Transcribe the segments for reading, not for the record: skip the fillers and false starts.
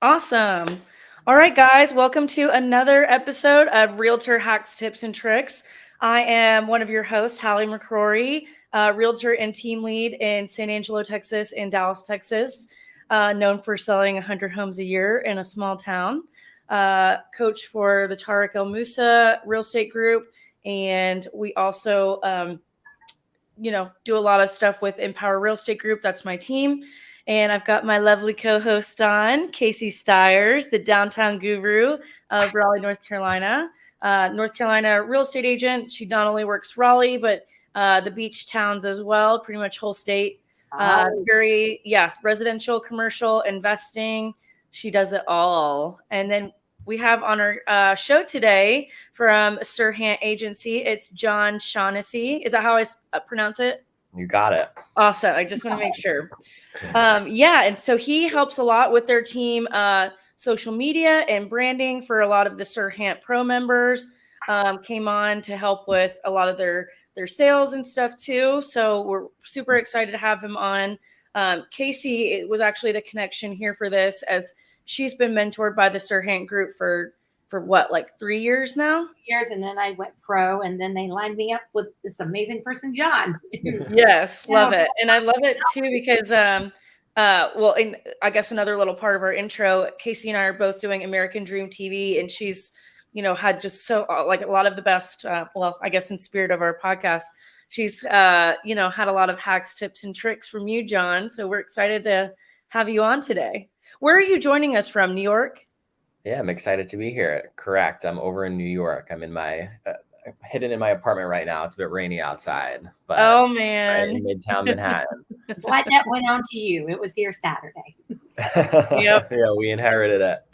Awesome. All right, guys, welcome to another episode of Realtor Hacks, Tips, and Tricks. I am one of your hosts, Hallie McCrory, Realtor and team lead in San Angelo, Texas, and Dallas, Texas, known for selling 100 homes a year in a small town. Coach for the 𝐷𝐼𝐻𝐼 Real Estate Group, and we also, do a lot of stuff with Empower Real Estate Group. That's my team. And I've got my lovely co-host on, Casey Stiers, the downtown guru of Raleigh, North Carolina. North Carolina real estate agent. She not only works Raleigh, but the beach towns as well, pretty much whole state. Residential, commercial, investing. She does it all. And then we have on our show today from SERHANT Agency, it's John Shaughnessy. Is that how I pronounce it? You got it. Awesome. I just want to make sure. And so he helps a lot with their team, social media and branding for a lot of the SERHANT Pro members. Came on to help with a lot of their sales and stuff too. So we're super excited to have him on. Casey, it was actually the connection here for this, as she's been mentored by the SERHANT group for what, like 3 years now? Years, and then I went pro, and then they lined me up with this amazing person, John. Yes, love it. And I love it too because, and I guess another little part of our intro, Casey and I are both doing American Dream TV, and she's, had just so like a lot of the best, I guess in spirit of our podcast, she's, had a lot of hacks, tips, and tricks from you, John. So we're excited to have you on today. Where are you joining us from? New York? Yeah, I'm excited to be here. Correct. I'm over in New York. I'm in my hidden in my apartment right now. It's a bit rainy outside, but oh man, right in Midtown Manhattan. Glad that went on to you. It was here Saturday. Yep. Yeah, we inherited it.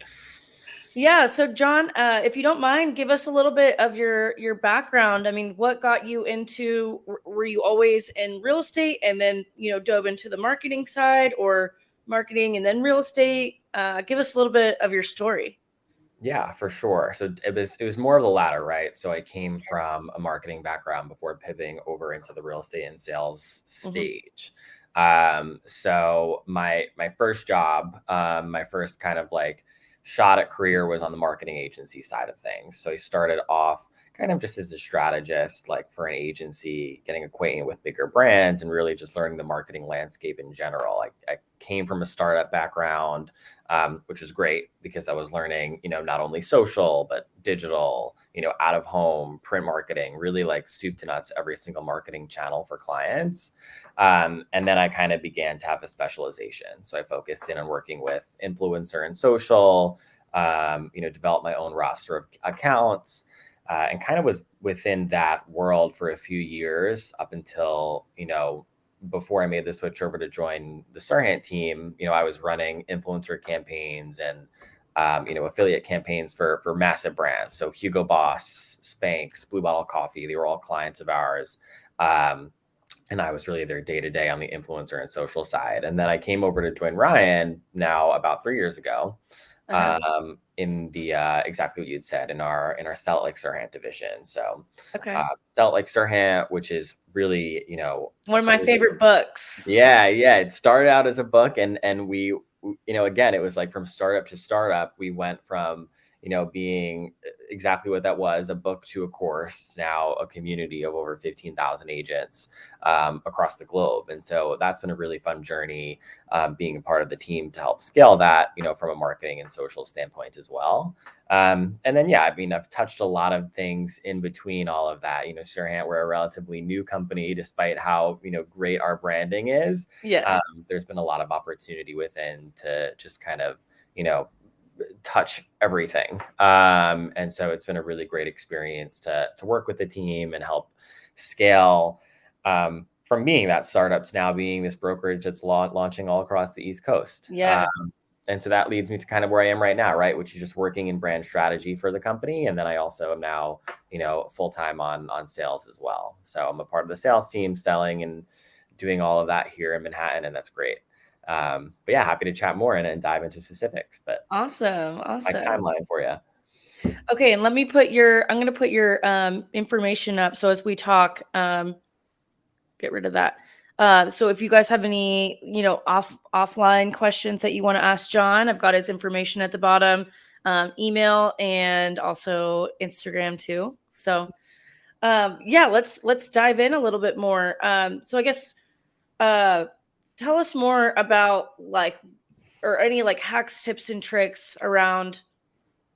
Yeah. So John, if you don't mind, give us a little bit of your background. I mean, what got you into? Were you always in real estate and then dove into the marketing side, or marketing and then real estate? Give us a little bit of your story. Yeah, for sure. So it was more of the latter, right? So I came from a marketing background before pivoting over into the real estate and sales stage. So my first job, my first kind of like shot at career was on the marketing agency side of things. So I started off kind of just as a strategist, like for an agency, getting acquainted with bigger brands and really just learning the marketing landscape in general. I came from a startup background, which was great because I was learning, not only social, but digital, out of home, print marketing, really like soup to nuts, every single marketing channel for clients. And then I kind of began to have a specialization. So I focused in on working with influencer and social, developed my own roster of accounts, and kind of was within that world for a few years up until, before I made the switch over to join the SERHANT team. I was running influencer campaigns and, affiliate campaigns for massive brands. So Hugo Boss, Spanx, Blue Bottle Coffee, they were all clients of ours. And I was really their day-to-day on the influencer and social side. And then I came over to join Ryan now about 3 years ago. In the exactly what you'd said in our Salt Lake SERHANT division. So Salt Lake SERHANT, which is really, one of my favorite books. Yeah. It started out as a book, and we, again, it was like from startup to startup. We went from, being exactly what that was, a book, to a course, now a community of over 15,000 agents across the globe. And so that's been a really fun journey, being a part of the team to help scale that, from a marketing and social standpoint as well. And then, I've touched a lot of things in between all of that. SERHANT, we're a relatively new company, despite how, great our branding is. Yeah. There's been a lot of opportunity within to just kind of, touch everything. And so it's been a really great experience to work with the team and help scale, from being that startup to now being this brokerage that's launching all across the East Coast. Yeah. And so that leads me to kind of where I am right now, right? Which is just working in brand strategy for the company. And then I also am now, full-time on sales as well. So I'm a part of the sales team, selling and doing all of that here in Manhattan, and that's great. But yeah, happy to chat more and dive into specifics. But awesome. My timeline for you. Okay, and I'm going to put your information up. So as we talk, get rid of that. So if you guys have any, offline questions that you want to ask John, I've got his information at the bottom, email, and also Instagram too. So yeah, let's dive in a little bit more. So I guess tell us more about or any hacks, tips, and tricks around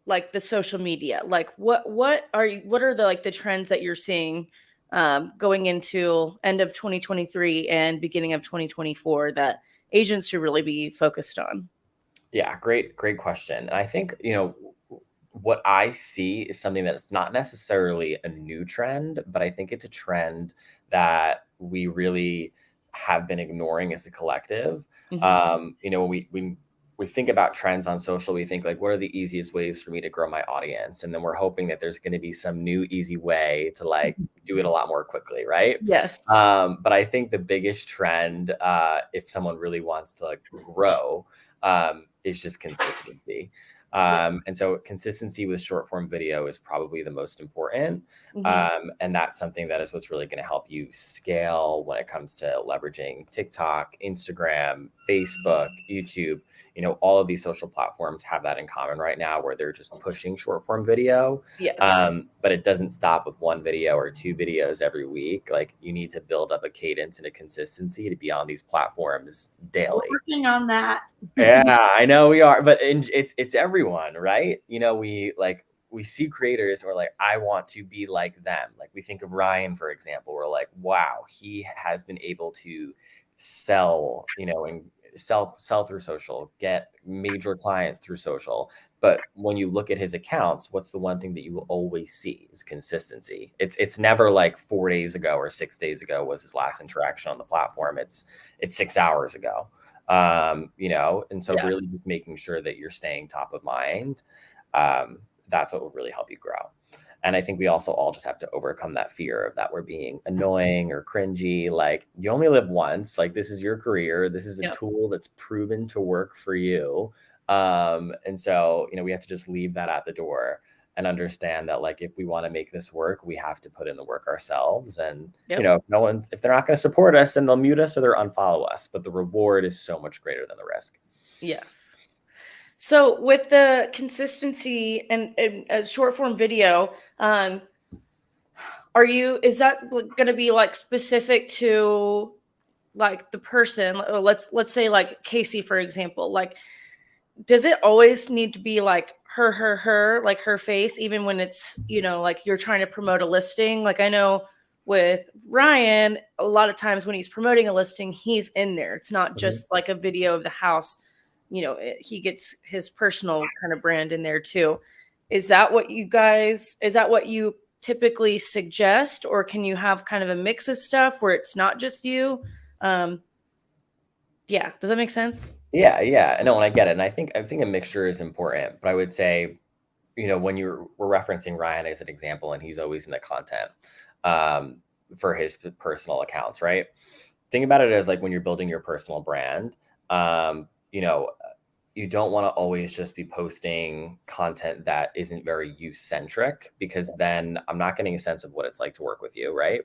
the social media. What are the trends that you're seeing going into end of 2023 and beginning of 2024 that agents should really be focused on? Yeah, great question. And I think, what I see is something that's not necessarily a new trend, but I think it's a trend that we really have been ignoring as a collective. When we think about trends on social, we think like, what are the easiest ways for me to grow my audience? And then we're hoping that there's going to be some new easy way to do it a lot more quickly, right? Yes. But I think the biggest trend, if someone really wants to grow, is just consistency. And so consistency with short form video is probably the most important. And that's something that is what's really going to help you scale when it comes to leveraging TikTok, Instagram, Facebook, YouTube. All of these social platforms have that in common right now, where they're just pushing short form video. Yes. But it doesn't stop with one video or two videos every week. Like, you need to build up a cadence and a consistency to be on these platforms daily. We're working on that. Yeah, I know we are, but it's everyone, right? We see creators who are like, I want to be like them. Like, we think of Ryan, for example. We're like, wow, he has been able to sell, and sell through social, get major clients through social. But when you look at his accounts, what's the one thing that you will always see is consistency. It's never like 4 days ago or 6 days ago was his last interaction on the platform. It's 6 hours ago. And so really just making sure that you're staying top of mind. That's what will really help you grow. And I think we also all just have to overcome that fear of that we're being annoying or cringy. Like, you only live once. Like, this is your career. This is a tool that's proven to work for you. And so, we have to just leave that at the door and understand that, like, if we want to make this work, we have to put in the work ourselves. And, if they're not going to support us, then they'll mute us or they'll unfollow us. But the reward is so much greater than the risk. Yes. So with the consistency and short form video, is that going to be specific to the person? Let's say Casey, for example. Does it always need to be her, like her face, even when it's, you're trying to promote a listing? I know with Ryan, a lot of times when he's promoting a listing, he's in there. It's not just like a video of the house. He gets his personal kind of brand in there too. Is that what you typically suggest, or can you have kind of a mix of stuff where it's not just you? Does that make sense? Yeah. No, and I get it. And I think a mixture is important, but I would say, when we're referencing Ryan as an example, and he's always in the content for his personal accounts, right? Think about it as like when you're building your personal brand, you don't want to always just be posting content that isn't very you-centric, because then I'm not getting a sense of what it's like to work with you, right?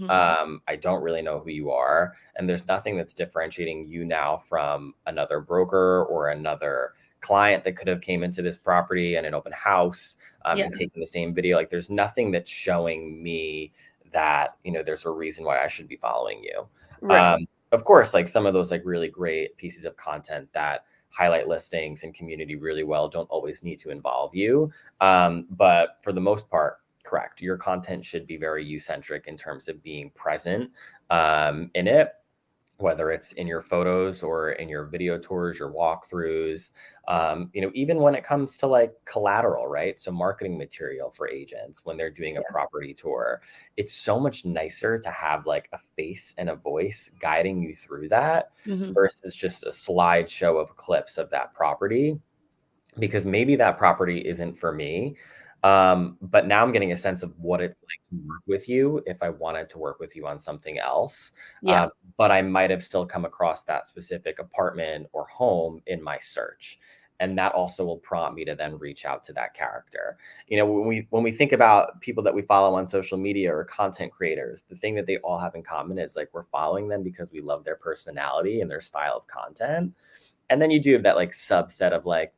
I don't really know who you are, and there's nothing that's differentiating you now from another broker or another client that could have came into this property in an open house and taken the same video. Like, there's nothing that's showing me that, there's a reason why I should be following you. Right. Of course, like some of those like really great pieces of content that highlight listings and community really well don't always need to involve you. But for the most part, correct. Your content should be very you-centric in terms of being present in it, whether it's in your photos or in your video tours, your walkthroughs, even when it comes to like collateral, right? So marketing material for agents when they're doing a property tour, it's so much nicer to have like a face and a voice guiding you through that versus just a slideshow of clips of that property, because maybe that property isn't for me. But now I'm getting a sense of what it's like to work with you if I wanted to work with you on something else. But I might have still come across that specific apartment or home in my search. And that also will prompt me to then reach out to that character. When we think about people that we follow on social media or content creators, the thing that they all have in common is like we're following them because we love their personality and their style of content. And then you do have that like subset of like,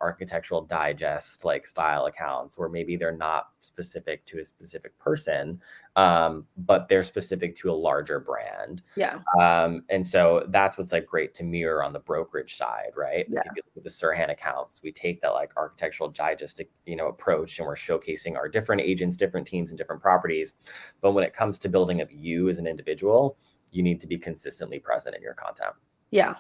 Architectural Digest like style accounts where maybe they're not specific to a specific person, but they're specific to a larger brand. Yeah. And so that's what's like great to mirror on the brokerage side, right? Like Yeah. if you look at the SERHANT accounts, we take that like Architectural Digest, approach, and we're showcasing our different agents, different teams, and different properties. But when it comes to building up you as an individual, you need to be consistently present in your content. Yeah.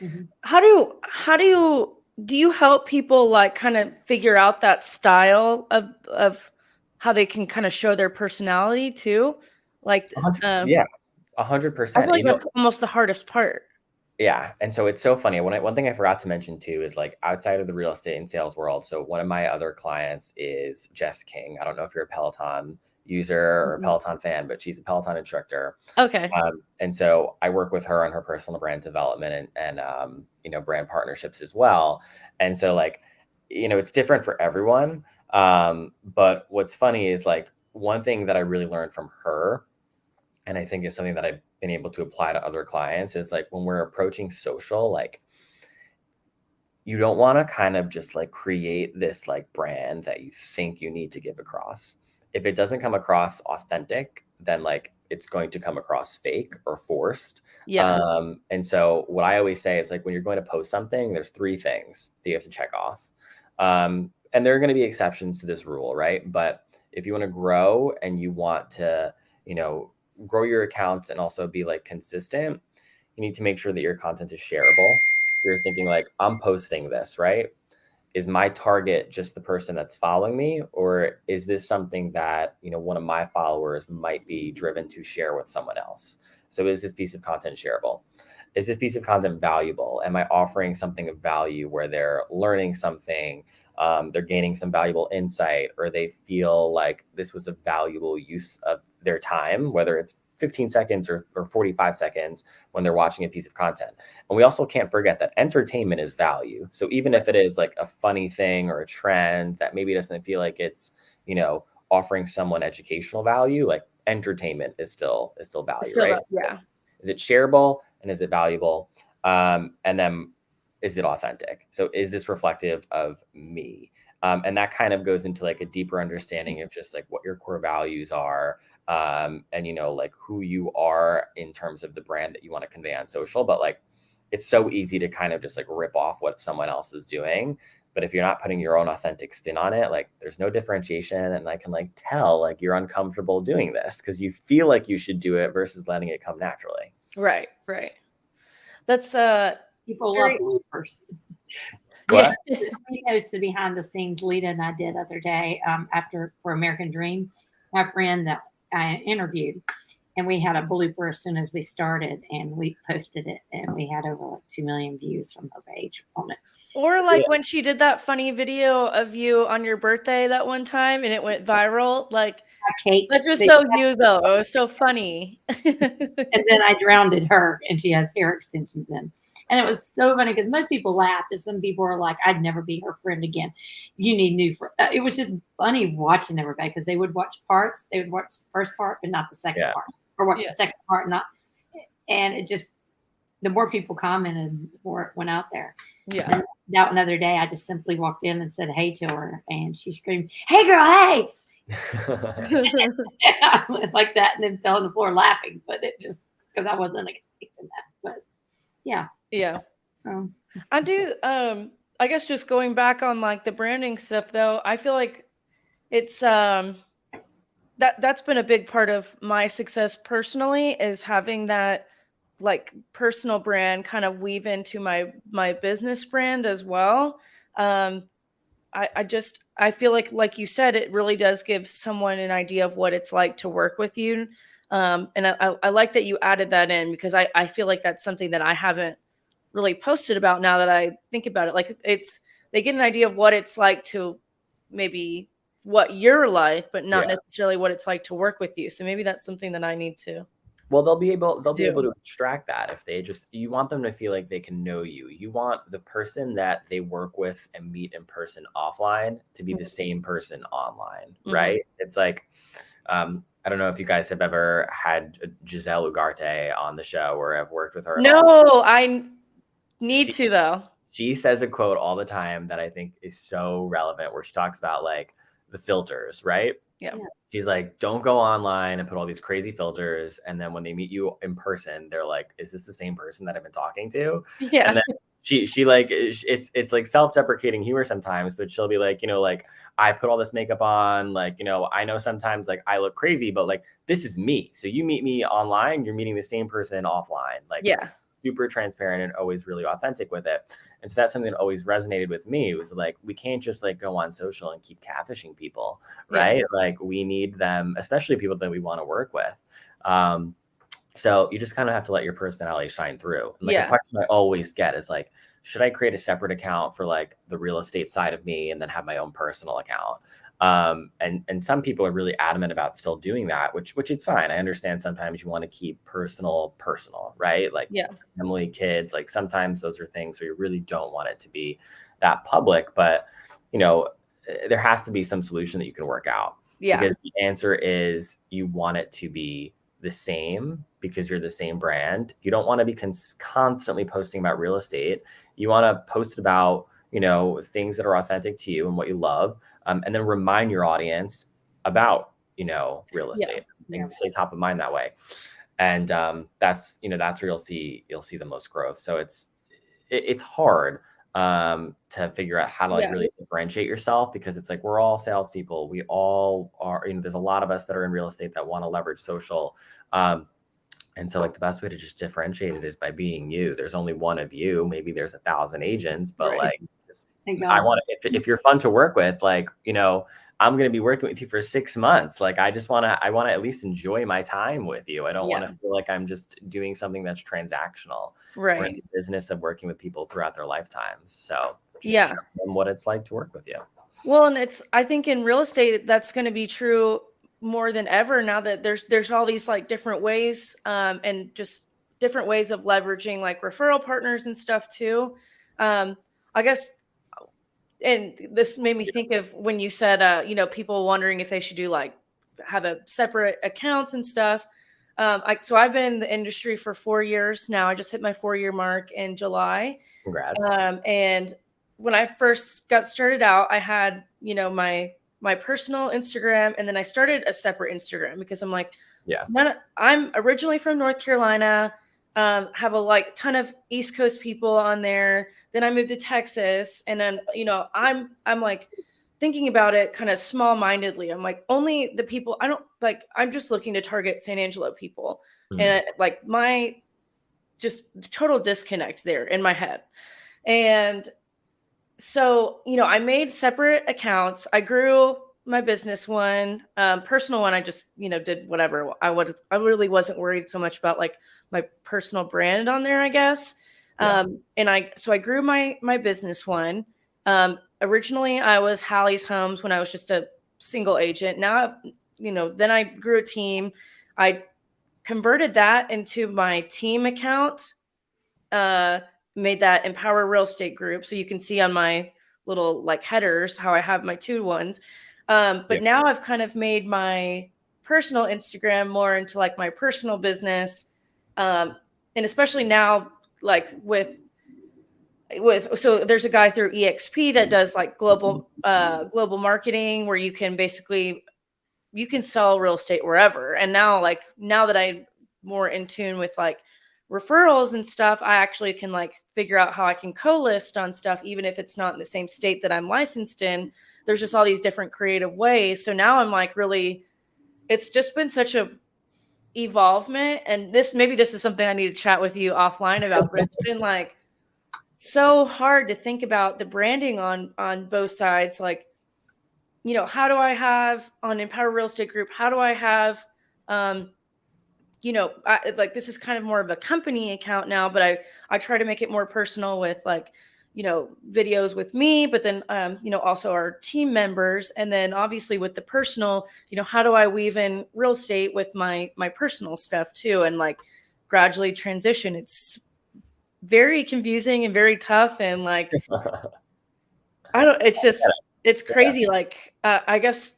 Mhm. How do you help people like kind of figure out that style of how they can kind of show their personality too? Like, Yeah, I 100%. feel like that's almost the hardest part. Yeah. And so it's so funny. One thing I forgot to mention too is like outside of the real estate and sales world. So one of my other clients is Jess King. I don't know if you're a Peloton user or a Peloton fan, but she's a Peloton instructor. Okay. And so I work with her on her personal brand development and brand partnerships as well. And so like, it's different for everyone. But what's funny is like one thing that I really learned from her, and I think is something that I've been able to apply to other clients, is like when we're approaching social, like you don't want to kind of just like create this like brand that you think you need to give across. If it doesn't come across authentic, then like it's going to come across fake or forced. Yeah. And so what I always say is like when you're going to post something, there's 3 things that you have to check off. And there are going to be exceptions to this rule, right? But if you want to grow and you want to, grow your accounts and also be like consistent, you need to make sure that your content is shareable. You're thinking like, I'm posting this, right? Is my target just the person that's following me? Or is this something that, one of my followers might be driven to share with someone else? So is this piece of content shareable? Is this piece of content valuable? Am I offering something of value where they're learning something, they're gaining some valuable insight, or they feel like this was a valuable use of their time, whether it's 15 seconds or 45 seconds when they're watching a piece of content. And we also can't forget that entertainment is value. So even if it is like a funny thing or a trend that maybe doesn't feel like it's, offering someone educational value, like entertainment is still value, right? Yeah. Is it shareable and is it valuable? And then is it authentic? So is this reflective of me? And that kind of goes into like a deeper understanding of just like what your core values are, and like who you are in terms of the brand that you want to convey on social. But like it's so easy to kind of just like rip off what someone else is doing. But if you're not putting your own authentic spin on it, like there's no differentiation. And I can like tell like you're uncomfortable doing this because you feel like you should do it versus letting it come naturally. Right. That's People very- love bloopers. What? He knows the behind the scenes Lita and I did other day for American Dream, my friend that I interviewed, and we had a blooper as soon as we started, and we posted it, and we had over like 2 million views from her page on it. Or like when she did that funny video of you on your birthday that one time and it went viral, like that's just so you though. It was so funny. And then I drowned her, and she has hair extensions in. And it was so funny because most people laughed, and some people are like, I'd never be her friend again. You need new friends. It was just funny watching everybody because they would watch parts. They would watch the first part, but not the second part. Or watch the second part, and it just, the more people commented, the more it went out there. Yeah. And out another day, I just simply walked in and said hey to her, and she screamed, "Hey girl, hey!" I went like that, and then fell on the floor laughing. But it just because I wasn't expecting that. But yeah. So I do. I guess just going back on like the branding stuff, though, I feel like it's that's been a big part of my success personally, is having that like personal brand kind of weave into my business brand as well. I feel like you said, it really does give someone an idea of what it's like to work with you. And I like that you added that in, because I feel like that's something that I haven't really posted about now that I think about it. Like they get an idea of what it's like to maybe what you're like, but not necessarily what it's like to work with you. So maybe that's something that I need to Well, they'll be able do. to extract that if they just, you want them to feel like they can know you. You want the person that they work with and meet in person offline to be the same person online, right? It's like, I don't know if you guys have ever had 𝐌𝐨𝐧𝐝𝐚𝐲 on the show or have worked with her at all. No, I need to though. She says a quote all the time that I think is so relevant, where she talks about like the filters, right? Yeah. She's like, don't go online and put all these crazy filters. And then when they meet you in person, they're like, is this the same person that I've been talking to? Yeah. And then she like, it's like self-deprecating humor sometimes, but she'll be like, you know, like, I put all this makeup on, like, you know, I know sometimes like I look crazy, but like, this is me. So you meet me online, you're meeting the same person offline. Like, yeah. super transparent and always really authentic with it. And so that's something that always resonated with me. It was like, we can't just like go on social and keep catfishing people, right? Yeah. Like we need them, especially people that we want to work with. So you just kind of have to let your personality shine through. And like a question I always get is like, should I create a separate account for like the real estate side of me and then have my own personal account? And some people are really adamant about still doing that, which it's fine. I understand sometimes you want to keep personal, right? Like family, kids, like sometimes those are things where you really don't want it to be that public, but you know, there has to be some solution that you can work out. Because the answer is you want it to be the same because you're the same brand. You don't want to be constantly posting about real estate. You want to post about, you know, things that are authentic to you and what you love. And then remind your audience about, you know, real estate and stay top of mind that way. And that's, you know, that's where you'll see the most growth. So it's hard to figure out how to like really differentiate yourself, because it's like, we're all salespeople. We all are, you know, there's a lot of us that are in real estate that want to leverage social. And so like the best way to just differentiate it is by being you. There's only one of you. Maybe there's 1,000 agents, but like, I want to, if you're fun to work with, like, you know, I'm going to be working with you for 6 months. Like, I want to at least enjoy my time with you. I don't want to feel like I'm just doing something that's transactional. Right. We're in the business of working with people throughout their lifetimes. So just show them what it's like to work with you. Well, and I think in real estate, that's going to be true more than ever now that there's all these like different ways and just different ways of leveraging like referral partners and stuff too. I guess. And this made me think of when you said, you know, people wondering if they should do like have a separate accounts and stuff. So I've been in the industry for 4 years now. I just hit my 4-year mark in July. Congrats. And when I first got started out, I had, you know, my personal Instagram, and then I started a separate Instagram because I'm like, I'm originally from North Carolina. Have a like ton of East Coast people on there. Then I moved to Texas, and then, you know, I'm like thinking about it kind of small-mindedly. I'm like, only the people I don't like, I'm just looking to target San Angelo people. And like my just total disconnect there in my head. And so, you know, I made separate accounts. I grew my business one, personal one. I just, you know, did whatever I really wasn't worried so much about like my personal brand on there, I guess. And so I grew my business one. Originally I was 𝐌𝐨𝐧𝐝𝐚𝐲 Homes when I was just a single agent. Now, you know, then I grew a team. I converted that into my team account, made that Empower Real Estate Group. So you can see on my little like headers how I have my 2 ones. But now I've kind of made my personal Instagram more into like my personal business. And especially now, like with so there's a guy through EXP that does like global marketing, where you can basically, you can sell real estate wherever. And now that I'm more in tune with like referrals and stuff, I actually can like figure out how I can co-list on stuff, even if it's not in the same state that I'm licensed in. There's just all these different creative ways. So now I'm like, really, it's just been such a evolvement. And maybe this is something I need to chat with you offline about, but it's been like so hard to think about the branding on both sides. Like, you know, how do I have on Empower Real Estate Group, how do I have, you know, like this is kind of more of a company account now, but I try to make it more personal with like videos with me, but then, also our team members. And then obviously with the personal, how do I weave in real estate with my personal stuff too? And like gradually transition. It's very confusing and very tough. And like, it's crazy. Like, I guess,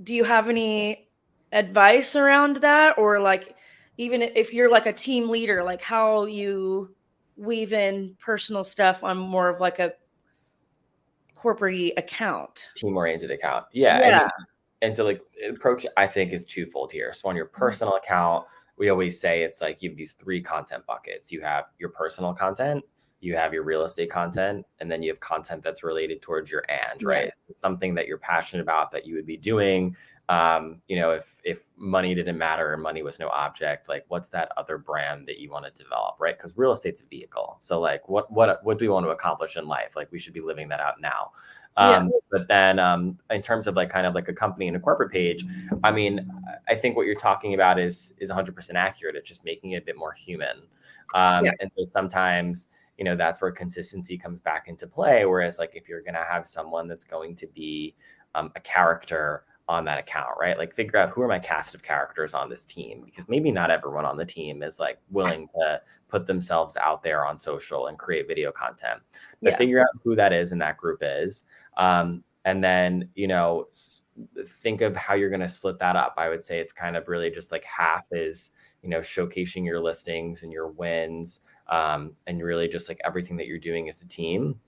do you have any advice around that? Or like, even if you're like a team leader, like how you weave in personal stuff on more of like a corporate account? Team-oriented account. Yeah. Yeah. And so like approach, I think, is twofold here. So on your personal account, we always say it's like you have these 3 content buckets. You have your personal content, you have your real estate content, and then you have content that's related towards your right? Yeah. Something that you're passionate about that you would be doing. If money didn't matter and money was no object, like what's that other brand that you want to develop, right? Because real estate's a vehicle. So like what do we want to accomplish in life? Like we should be living that out now. But then in terms of like kind of like a company and a corporate page, I mean, I think what you're talking about is 100% accurate. It's just making it a bit more human. And so sometimes, that's where consistency comes back into play. Whereas like if you're going to have someone that's going to be a character on that account, right? Like figure out who are my cast of characters on this team, because maybe not everyone on the team is like willing to put themselves out there on social and create video content, but figure out who that is and that group is. And then, think of how you're going to split that up. I would say it's kind of really just like half is, showcasing your listings and your wins, and really just like everything that you're doing as a team.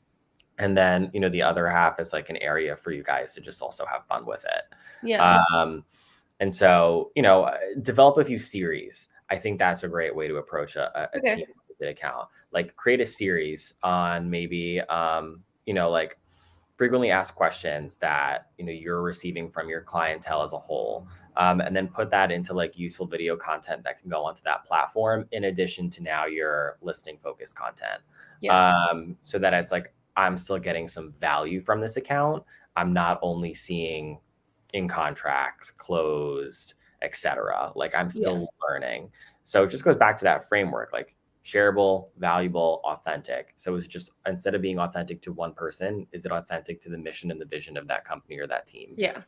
And then, the other half is like an area for you guys to just also have fun with it. Yeah. And so, develop a few series. I think that's a great way to approach a team account. Like create a series on maybe, like frequently asked questions that, you're receiving from your clientele as a whole. And then put that into like useful video content that can go onto that platform in addition to now your listing focused content. So that it's like, I'm still getting some value from this account. I'm not only seeing in contract, closed, etc. Like I'm still learning. So it just goes back to that framework, like shareable, valuable, authentic. So it's just, instead of being authentic to one person, is it authentic to the mission and the vision of that company or that team? Yeah.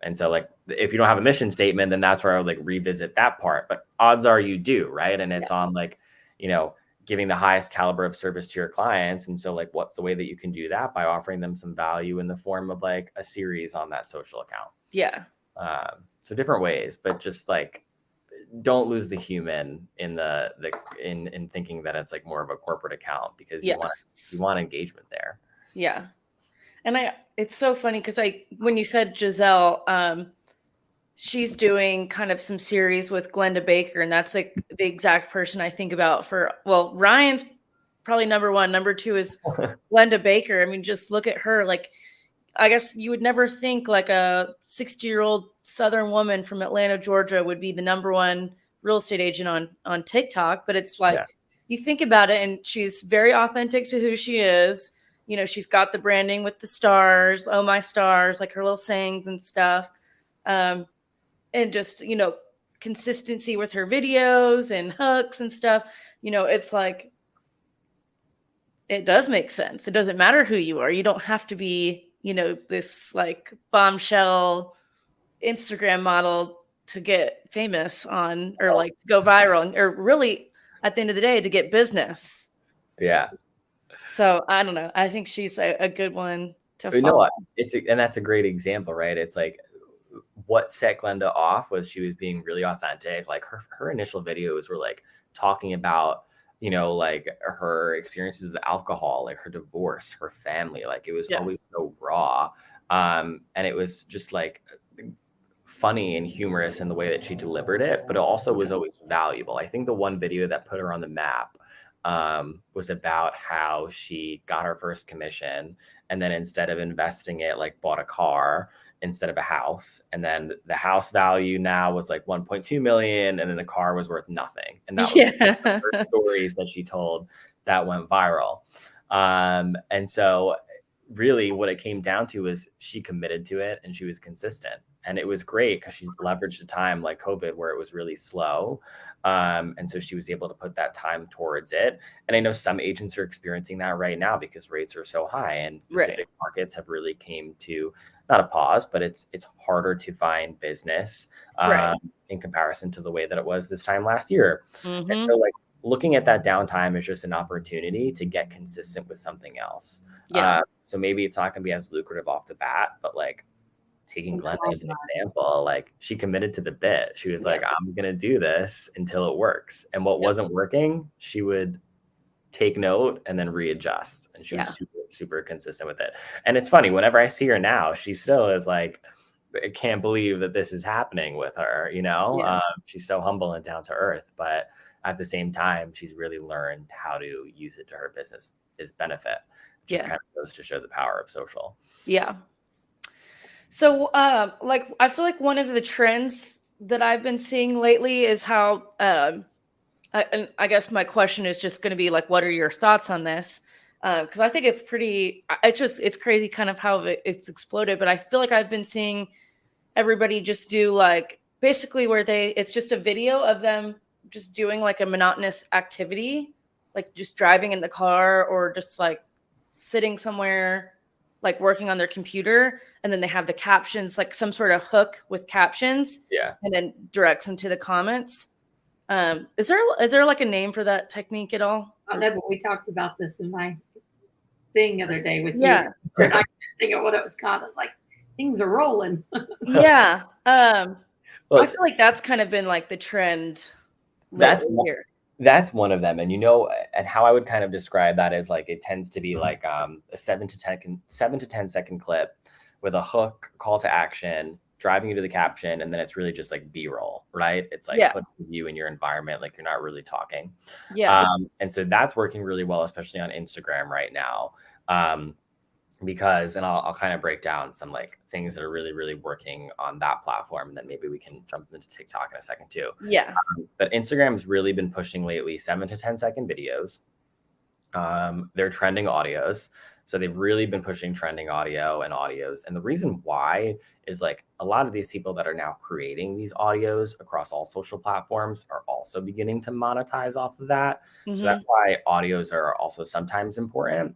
And so like, if you don't have a mission statement, then that's where I would like revisit that part, but odds are you do, right? And it's on like, giving the highest caliber of service to your clients. And so like, what's the way that you can do that? By offering them some value in the form of like a series on that social account. Yeah. So different ways, but just like, don't lose the human in in thinking that it's like more of a corporate account, because you want engagement there. Yeah. And it's so funny because when you said Giselle, she's doing kind of some series with Glenda Baker, and that's like the exact person I think about Ryan's probably number 1. Number 2 is Glenda Baker. I mean, just look at her. Like, I guess you would never think like a 60-year-old Southern woman from Atlanta, Georgia would be the number 1 real estate agent on TikTok. But it's like, you think about it, and she's very authentic to who she is. She's got the branding with the stars, oh my stars, like her little sayings and stuff. And just, consistency with her videos and hooks and stuff. It's like, it does make sense. It doesn't matter who you are. You don't have to be, this like bombshell Instagram model to get famous or like to go viral, or really at the end of the day to get business. Yeah. So I don't know. I think she's a good one to follow. And that's a great example, right? It's like, what set Glenda off was she was being really authentic. Like her initial videos were like talking about, like her experiences with alcohol, like her divorce, her family. Like it was always so raw. And it was just like funny and humorous in the way that she delivered it, but it also was always valuable. I think the one video that put her on the map was about how she got her first commission, and then instead of investing it, like bought a car instead of a house. And then the house value now was like 1.2 million. And then the car was worth nothing. And that was her stories that she told that went viral. And so really what it came down to is she committed to it and she was consistent. And it was great because she leveraged a time like COVID where it was really slow. And so she was able to put that time towards it. And I know some agents are experiencing that right now because rates are so high, and specific markets have really came to not a pause, but it's harder to find business in comparison to the way that it was this time last year. And so like looking at that downtime is just an opportunity to get consistent with something else. So maybe it's not going to be as lucrative off the bat, but like taking Glenn as an example, like she committed to the bit. She was like, I'm going to do this until it works. And what wasn't working, she would take note and then readjust. And she was super, super consistent with it. And it's funny, whenever I see her now, she still is like, I can't believe that this is happening with her, you know? She's so humble and down to earth, but at the same time, she's really learned how to use it to her business' benefit. Just kind of goes to show the power of social. Yeah. So, like, I feel like one of the trends that I've been seeing lately is how, I guess my question is just going to be like, what are your thoughts on this? Because I think it's it's crazy kind of how it's exploded. But I feel like I've been seeing everybody just do like basically where it's just a video of them just doing like a monotonous activity, like just driving in the car or just like sitting somewhere, like working on their computer, and then they have the captions, like some sort of hook with captions, and then directs them to the comments. Is there like a name for that technique at all? I don't know, but we talked about this in my thing the other day with you. I couldn't think of what it was called. It's like things are rolling. Well, I feel like that's kind of been like the trend. That's one of them. And, you know, and how I would kind of describe that is like, it tends to be like a 7 to 10 second clip with a hook, call to action, driving you to the caption. And then it's really just like B-roll, right? It's like clips of you in your environment. Like you're not really talking. And so that's working really well, especially on Instagram right now. Because, and I'll kind of break down some like things that are really, really working on that platform. And then maybe we can jump into TikTok in a second too. But Instagram's really been pushing lately 7 to 10 second videos. They're trending audios. So they've really been pushing trending audio and audios. And the reason why is like a lot of these people that are now creating these audios across all social platforms are also beginning to monetize off of that. So that's why audios are also sometimes important.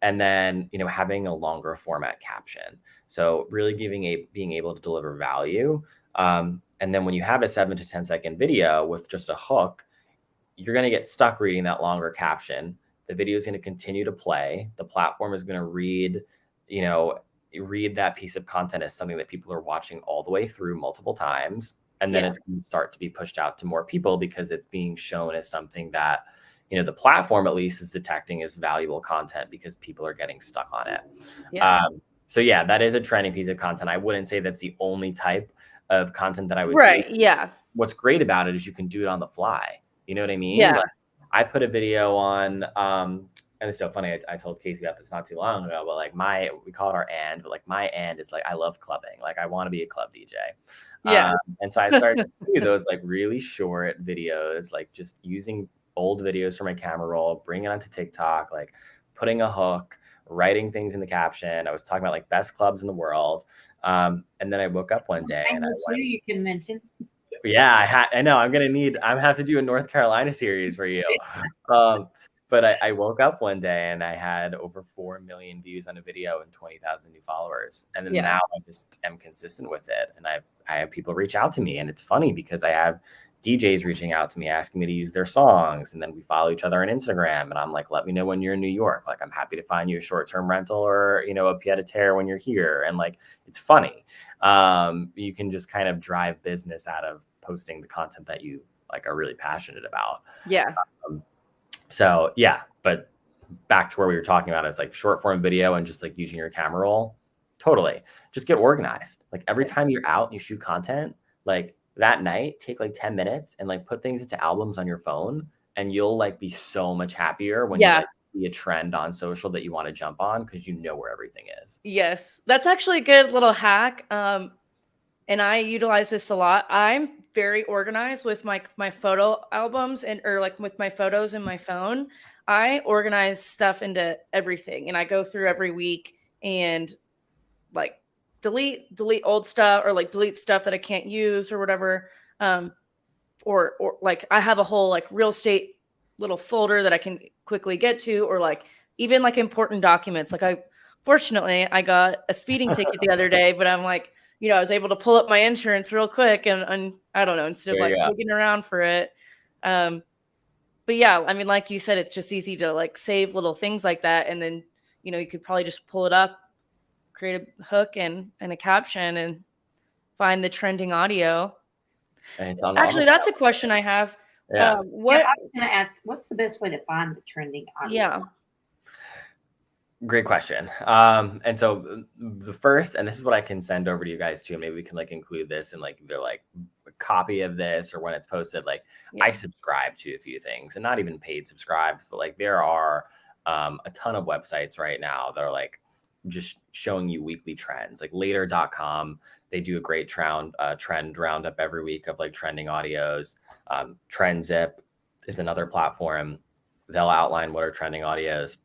And then, you know, having a longer format caption. So really being able to deliver value. And then when you have a 7 to 10 second video with just a hook, you're going to get stuck reading that longer caption. The video is going to continue to play. The platform is going to read that piece of content as something that people are watching all the way through multiple times. And then it's going to start to be pushed out to more people because it's being shown as something that, you know, the platform at least is detecting as valuable content because people are getting stuck on it. So yeah, that is a trending piece of content. I wouldn't say that's the only type of content that I would do. What's great about it is you can do it on the fly. You know what I mean? Like, I put a video on, and it's so funny. I told Casey about this not too long ago, but like we call it our and, but like my and is like, I love clubbing. Like I want to be a club DJ. And so I started to do those like really short videos, like just using old videos for my camera roll, bring it onto TikTok, like putting a hook, writing things in the caption. I was talking about like best clubs in the world. And then I woke up one day. I know two you can mention. Yeah, I know. I'm have to do a North Carolina series for you. But I woke up one day and I had over 4 million views on a video and 20,000 new followers. And then now I just am consistent with it. And I have people reach out to me, and it's funny because I have DJs reaching out to me, asking me to use their songs. And then we follow each other on Instagram. And I'm like, let me know when you're in New York. Like, I'm happy to find you a short-term rental or, you know, a pied-à-terre when you're here. And like, it's funny. You can just kind of drive business out of posting the content that you like are really passionate about. So yeah, but back to where we were talking about is like short form video and just like using your camera roll. Totally. Just get organized. Like every time you're out and you shoot content, like that night, take like 10 minutes and like put things into albums on your phone, and you'll like be so much happier when you like see a trend on social that you want to jump on because you know where everything is. Yes, that's actually a good little hack. And I utilize this a lot. I'm very organized with my photo albums or like with my photos in my phone. I organize stuff into everything, and I go through every week and like delete old stuff, or like delete stuff that I can't use or whatever. Or like I have a whole like real estate little folder that I can quickly get to, or like even like important documents. Like fortunately I got a speeding ticket the other day, but I'm like, I was able to pull up my insurance real quick, and I don't know, instead of like looking around for it. But yeah, I mean, like you said, it's just easy to like save little things like that, and then you could probably just pull it up, create a hook and a caption, and find the trending audio. And it's on Actually, that's a question I have. I was going to ask, what's the best way to find the trending audio? Yeah. Great question. And so the first, and this is what I can send over to you guys too, and maybe we can like include this in like either like a copy of this or when it's posted. Like I subscribe to a few things, and not even paid subscribes, but like there are a ton of websites right now that are like just showing you weekly trends. Like later.com, they do a great trend roundup every week of like trending audios. TrendZip is another platform. They'll outline what are trending audios,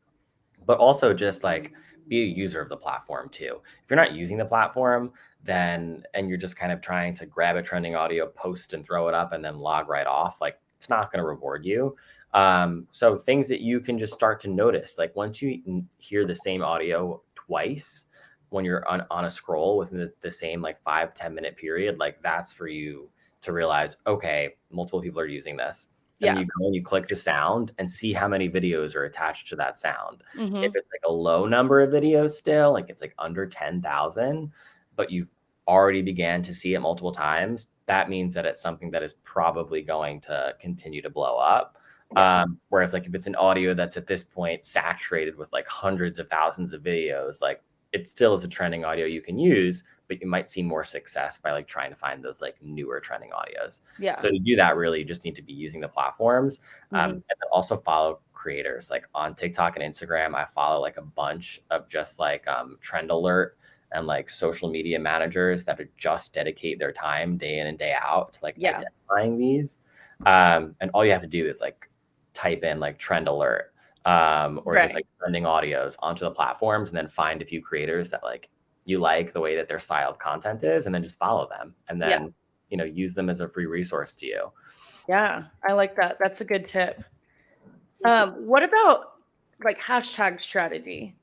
but also just like be a user of the platform too. If you're not using the platform, and you're just kind of trying to grab a trending audio, post and throw it up and then log right off, like it's not going to reward you. So things that you can just start to notice, like once you hear the same audio twice, when you're on a scroll within the same like 5-10 minute period, like that's for you to realize, okay, multiple people are using this. Then you go and you click the sound and see how many videos are attached to that sound. If it's like a low number of videos still, like it's like under 10,000, but you've already began to see it multiple times, that means that it's something that is probably going to continue to blow up. Whereas like if it's an audio that's at this point saturated with like hundreds of thousands of videos, like it still is a trending audio you can use, but you might see more success by like trying to find those like newer trending audios. So to do that, really you just need to be using the platforms, and then also follow creators. Like on TikTok and Instagram, I follow like a bunch of just like trend alert and like social media managers that are just dedicate their time day in and day out to like identifying these. And all you have to do is like type in like trend alert or just like trending audios onto the platforms, and then find a few creators that like you like the way that their style of content is, and then just follow them, and then use them as a free resource to you. Yeah, I like that. That's a good tip. What about like hashtag strategy?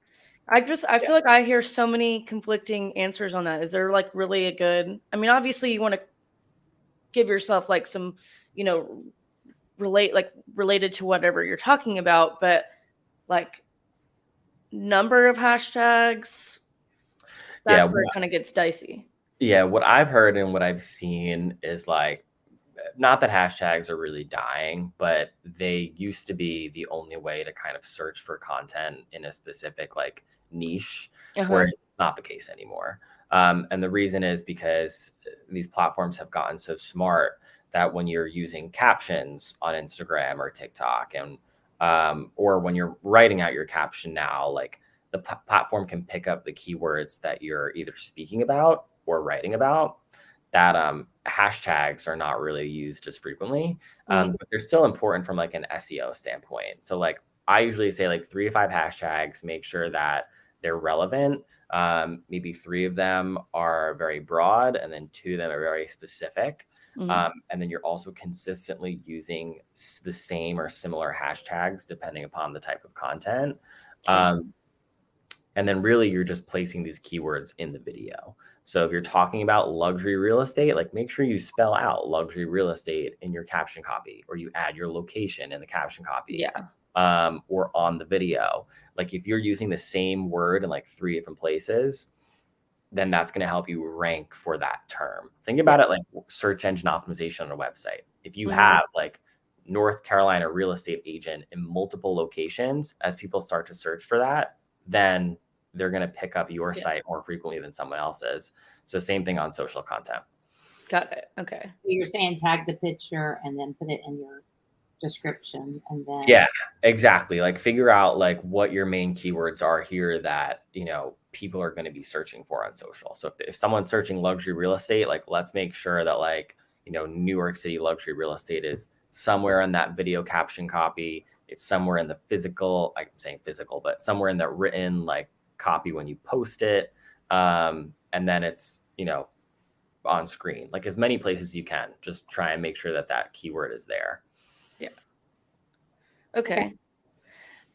I feel like I hear so many conflicting answers on that. Is there like really a good, I mean, obviously you want to give yourself like some, related to whatever you're talking about, but like number of hashtags, that's where it kind of gets dicey. Yeah, what I've heard and what I've seen is like, not that hashtags are really dying, but they used to be the only way to kind of search for content in a specific like niche, whereas it's not the case anymore. And the reason is because these platforms have gotten so smart that when you're using captions on Instagram or TikTok, and or when you're writing out your caption now, like the platform can pick up the keywords that you're either speaking about or writing about, that hashtags are not really used as frequently, but they're still important from like an SEO standpoint. So like I usually say like 3 to 5 hashtags, make sure that they're relevant. Maybe 3 of them are very broad, and then 2 of them are very specific. And then you're also consistently using the same or similar hashtags depending upon the type of content. And then really you're just placing these keywords in the video. So if you're talking about luxury real estate, like make sure you spell out luxury real estate in your caption copy, or you add your location in the caption copy, or on the video. Like if you're using the same word in like 3 different places, then that's going to help you rank for that term. Think about it like search engine optimization on a website. If you have like North Carolina real estate agent in multiple locations, as people start to search for that, then they're going to pick up your site more frequently than someone else's. So same thing on social content. Got it. Okay. You're saying tag the picture and then put it in your description, and then exactly. Like figure out like what your main keywords are here that people are going to be searching for on social. So if someone's searching luxury real estate, like let's make sure that like New York City luxury real estate is somewhere in that video caption copy. It's somewhere in the physical, I'm saying physical, but somewhere in the written like copy when you post it. And then it's, on screen, like as many places you can. Just try and make sure that that keyword is there. Yeah. Okay.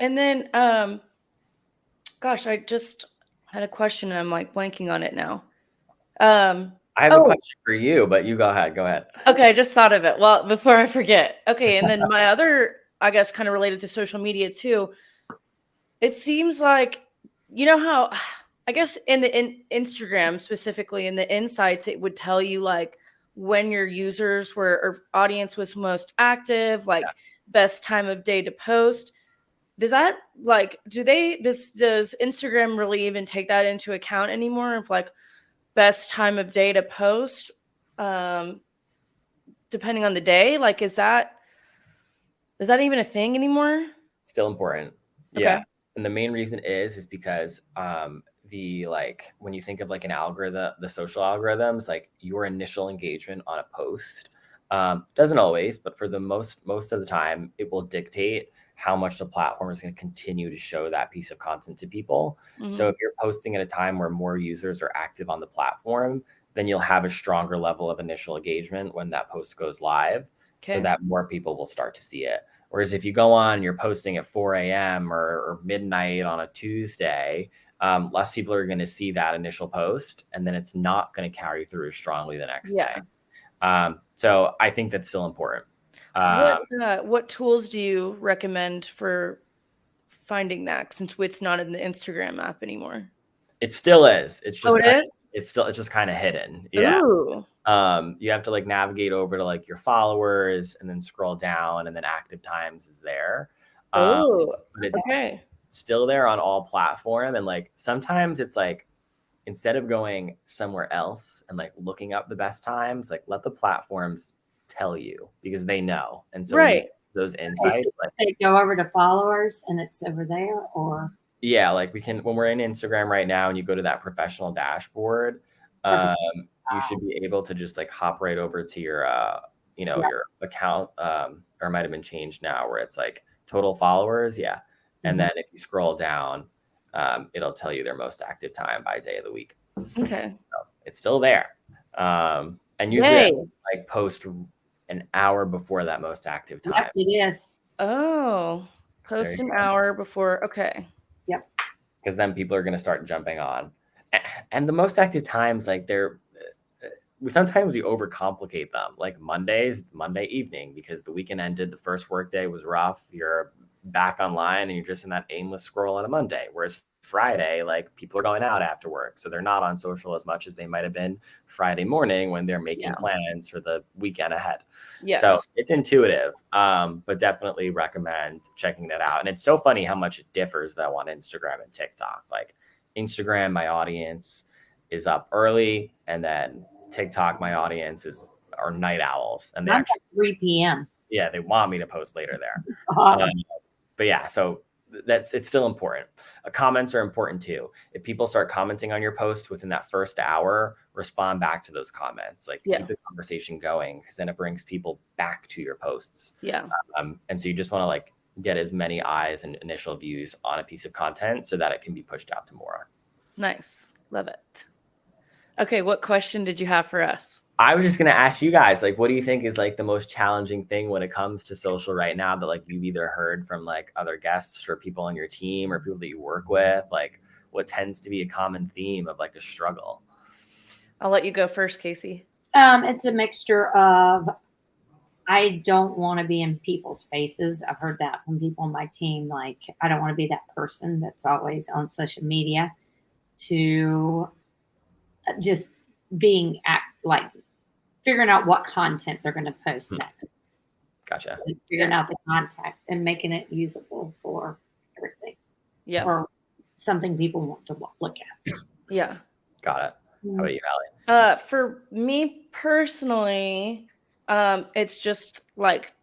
And then, gosh, I just had a question and I'm like blanking on it now. I have a question for you, but you go ahead. Go ahead. Okay, I just thought of it. Well, before I forget. Okay, and then my other, I guess, kind of related to social media too. It seems like, how, I guess in Instagram specifically, in the insights, it would tell you like when your users were or audience was most active, like best time of day to post. Does that like does Instagram really even take that into account anymore of like best time of day to post? Depending on the day, like is that even a thing anymore? Still important. Okay. Yeah. And the main reason is because when you think of like an algorithm, the social algorithms, like your initial engagement on a post doesn't always, but for the most of the time, it will dictate how much the platform is going to continue to show that piece of content to people. So if you're posting at a time where more users are active on the platform, then you'll have a stronger level of initial engagement when that post goes live, so that more people will start to see it. Whereas if you go on, you're posting at 4 a.m. or midnight on a Tuesday, less people are going to see that initial post, and then it's not going to carry through strongly the next day. So I think that's still important. What tools do you recommend for finding that, since it's not in the Instagram app anymore? It still is. It's just it's just kind of hidden. Yeah. Ooh. You have to like navigate over to like your followers and then scroll down, and then active times is there. But it's still there on all platform. And like sometimes it's like, instead of going somewhere else and like looking up the best times, like let the platforms tell you, because they know. And so those insights, like go over to followers and it's over there, or yeah, like we can, when we're in Instagram right now and you go to that professional dashboard, you should be able to just like hop right over to your your account, or it might have been changed now where it's like total followers. Yeah. And then if you scroll down, it'll tell you their most active time by day of the week. Okay. So it's still there. And usually like post an hour before that most active time. Yep, it is. Oh, post an hour before. Okay. Yep. Because then people are going to start jumping on. And the most active times, like sometimes we overcomplicate them. Like Mondays, it's Monday evening because the weekend ended, the first work day was rough. You're back online and you're just in that aimless scroll on a Monday. Whereas Friday, like people are going out after work, so they're not on social as much as they might have been Friday morning when they're making plans for the weekend ahead. So it's intuitive, but definitely recommend checking that out. And it's so funny how much it differs though on Instagram and TikTok. Like Instagram, my audience is up early, and then TikTok, my audience are night owls, and they actually 3 p.m. Yeah, they want me to post later there. But yeah, so it's still important. Comments are important too. If people start commenting on your post within that first hour, respond back to those comments. Like keep the conversation going, because then it brings people back to your posts. Yeah. And so you just want to like get as many eyes and initial views on a piece of content so that it can be pushed out to more. Nice. Love it. Okay, what question did you have for us? I was just going to ask you guys, like, what do you think is like the most challenging thing when it comes to social right now that like you've either heard from like other guests or people on your team or people that you work with? Like what tends to be a common theme of like a struggle? I'll let you go first, Casey. It's a mixture of, I don't want to be in people's faces. I've heard that from people on my team. Like, I don't want to be that person that's always on social media, to just being like figuring out what content they're going to post next. Gotcha. Like figuring out the content and making it usable for everything. Yeah. Or something people want to look at. Yeah. Got it. How about you, Allie? For me personally, it's just like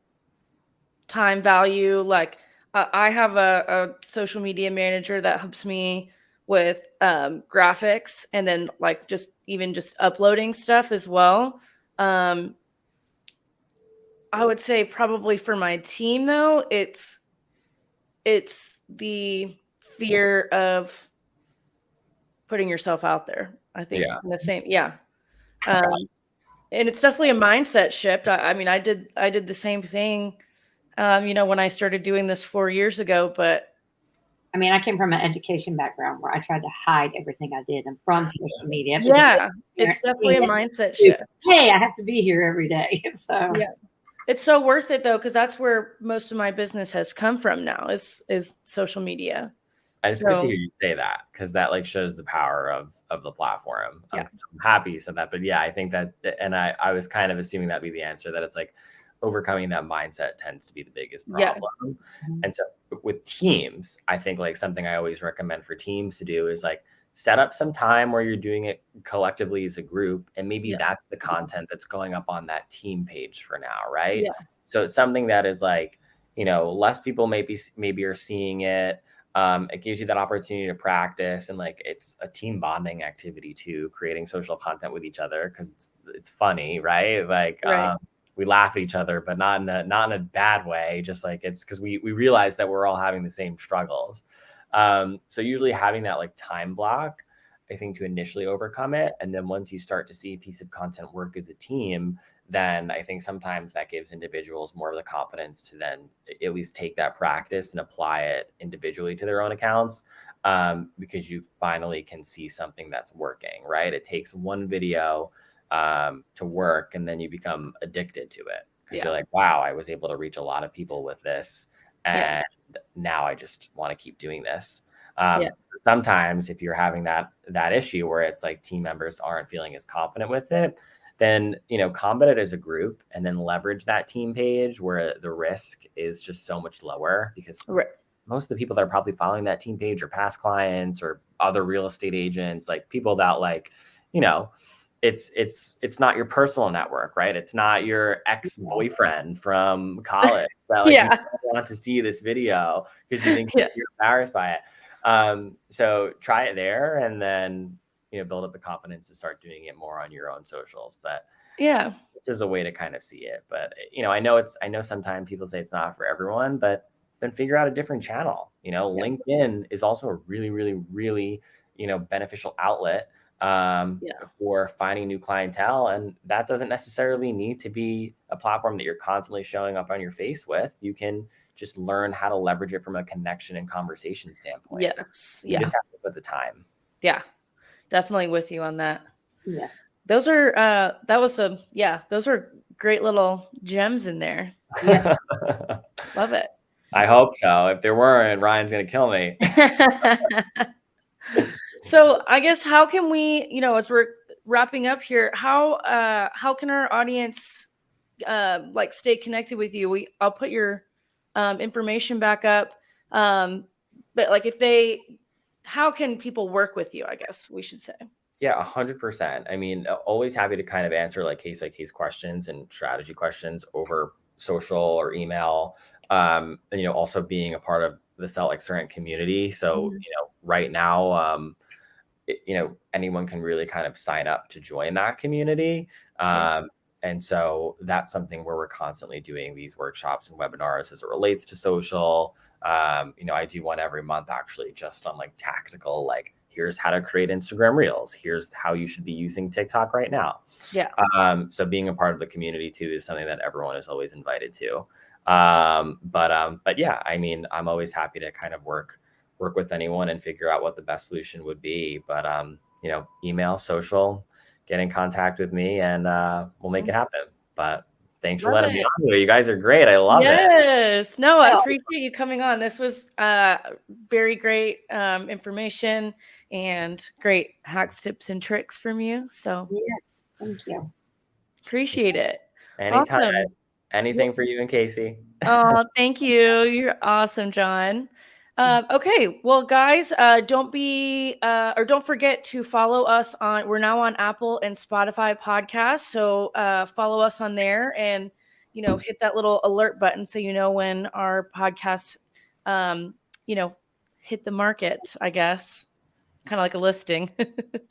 time value. Like I have a social media manager that helps me with graphics, and then like just uploading stuff as well. I would say probably for my team though, it's it's the fear of putting yourself out there. I think Yeah. in the same, yeah. And it's definitely a mindset shift. I mean, I did the same thing, when I started doing this 4 years ago, but I mean, I came from an education background where I tried to hide everything I did and from social media. yeah, it's definitely a mindset shift. shift. Hey, I have to be here every day. So yeah, it's so worth it though, because that's where most of my business has come from now is social media. And it's good to hear you say that, because that like shows the power of the platform. Yeah. I'm happy you said that, but yeah, I think that, and I was kind of assuming that'd be the answer, that it's like overcoming that mindset tends to be the biggest problem. Yeah. And so with teams, I think like something I always recommend for teams to do is like set up some time where you're doing it collectively as a group, and maybe that's the content that's going up on that team page for now, right? Yeah. So it's something that is like, less people maybe are seeing it. It gives you that opportunity to practice, and like it's a team bonding activity too, creating social content with each other, because it's funny, right? Like we laugh at each other, but not in a bad way. Just like it's because we realize that we're all having the same struggles. So usually having that like time block, I think, to initially overcome it, and then once you start to see a piece of content work as a team, then I think sometimes that gives individuals more of the confidence to then at least take that practice and apply it individually to their own accounts, because you finally can see something that's working, right? It takes one video to work, and then you become addicted to it, because you're like, wow, I was able to reach a lot of people with this, and now I just want to keep doing this. Sometimes if you're having that issue where it's like team members aren't feeling as confident with it, then, combat it as a group, and then leverage that team page where the risk is just so much lower, because most of the people that are probably following that team page are past clients or other real estate agents, like people that like, it's not your personal network, right? It's not your ex-boyfriend from college that like you want to see this video because you think you're embarrassed by it. So try it there, and then build up the confidence to start doing it more on your own socials. But this is a way to kind of see it. But I know sometimes people say it's not for everyone, but then figure out a different channel. LinkedIn is also a really, really, really beneficial outlet for finding new clientele, and that doesn't necessarily need to be a platform that you're constantly showing up on your face with. You can just learn how to leverage it from a connection and conversation standpoint. You just have to put the time. Definitely with you on that. Yes. Those are those are great little gems in there. Yeah. Love it. I hope so. If there weren't, Ryan's gonna kill me. So I guess how can we, as we're wrapping up here, how can our audience like stay connected with you? I'll put your information back up. But like how can people work with you, I guess we should say? Yeah, 100%. I mean, always happy to kind of answer like case by case questions and strategy questions over social or email. And, also being a part of the SERHANT community. So, right now, anyone can really kind of sign up to join that community. And so that's something where we're constantly doing these workshops and webinars as it relates to social. I do one every month actually, just on like tactical, like here's how to create Instagram Reels. Here's how you should be using TikTok right now. So being a part of the community too is something that everyone is always invited to. But yeah, I mean, I'm always happy to kind of work with anyone and figure out what the best solution would be. But email, social, get in contact with me, and we'll make it happen. But thanks for letting me on here. You guys are great. I love it. Yes. No, I appreciate you coming on. This was very great information and great hacks, tips, and tricks from you. So yes, thank you. Appreciate it. Anytime. Awesome. Anything for you and Casey. Oh, thank you. You're awesome, John. Okay, well, guys, don't forget to follow us we're now on Apple and Spotify podcasts. So follow us on there and, hit that little alert button so you know when our podcasts, hit the market, I guess, kind of like a listing.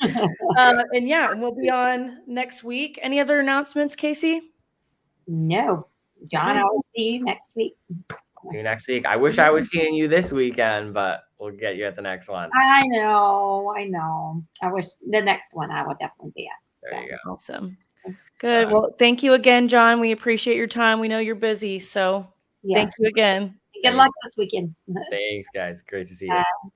And yeah, we'll be on next week. Any other announcements, Casey? No. John, Okay. I will see you next week. See you next week. I wish I was seeing you this weekend, but we'll get you at the next one. I know. I wish the next one I would definitely be at. There you go. Awesome. Good. Well, thank you again, John. We appreciate your time. We know you're busy, so thank you again. Good luck this weekend. Thanks, guys. Great to see you.